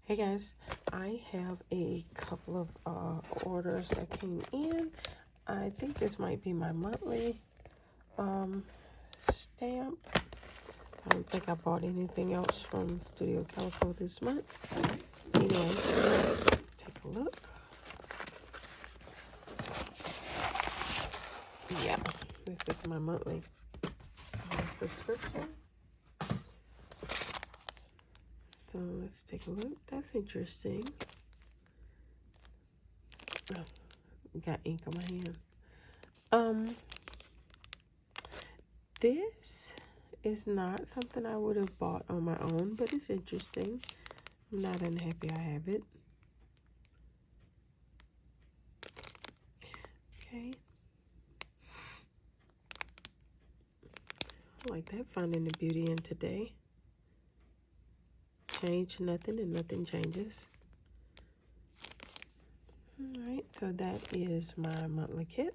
Hey guys, I have a couple of orders that came in. I think this might be my monthly stamp. I don't think I bought anything else from Studio Calico this month. Anyway, let's take a look. Yeah, this is my monthly subscription. So let's take a look. That's interesting. Oh, got ink on my hand. This is not something I would have bought on my own, but it's interesting. I'm not unhappy I have it. Okay. I like that, finding the beauty in today. Change nothing and nothing changes. Alright, so that is my monthly kit.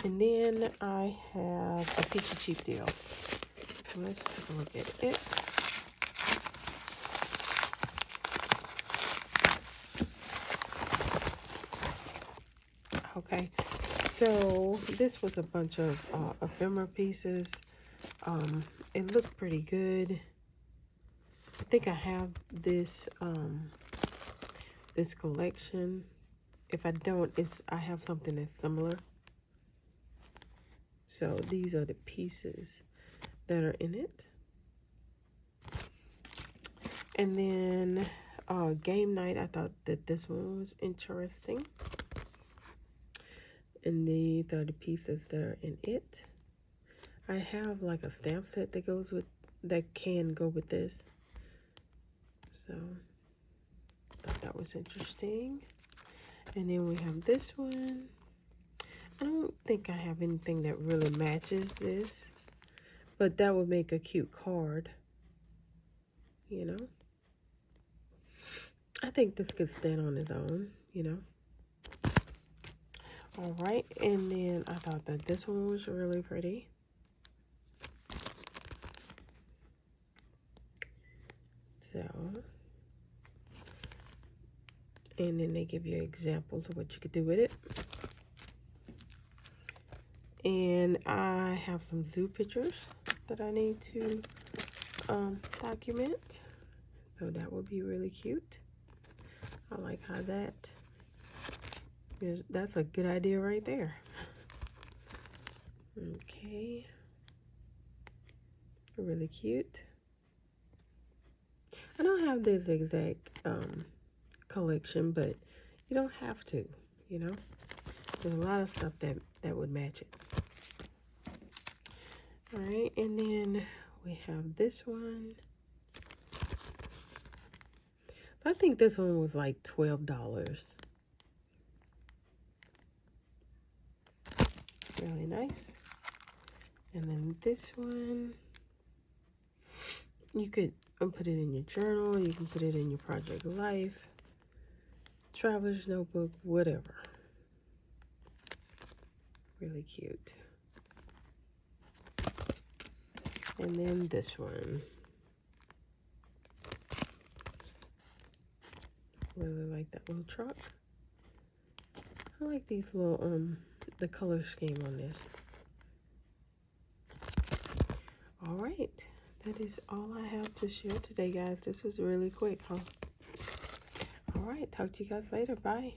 And then I have a Peachy cheap deal. Let's take a look at it. Okay, so this was a bunch of ephemera pieces. It looked pretty good. I think I have this this collection. If I don't, I have something that's similar. So these are the pieces that are in it. And then game night, I thought that this one was interesting. And these are the pieces that are in it. I have like a stamp set that can go with this. So thought that was interesting. And then we have this one. I don't think I have anything that really matches this, but that would make a cute card, you know. I think this could stand on its own, you know. All right, and then I thought that this one was really pretty. So, and then they give you examples of what you could do with it. And I have some zoo pictures that I need to document. So that would be really cute. I like how that's a good idea right there. Okay. Really cute. I don't have this exact collection, but you don't have to, you know. There's a lot of stuff that would match it. All right, and then we have this one. I think this one was like $12. Really nice. And then this one, you could put it in your journal. You can put it in your project life, traveler's notebook, whatever. Really cute. And then this one. Really like that little truck. I like these little, the color scheme on this. All right. That is all I have to share today, guys. This was really quick, huh? All right. Talk to you guys later. Bye.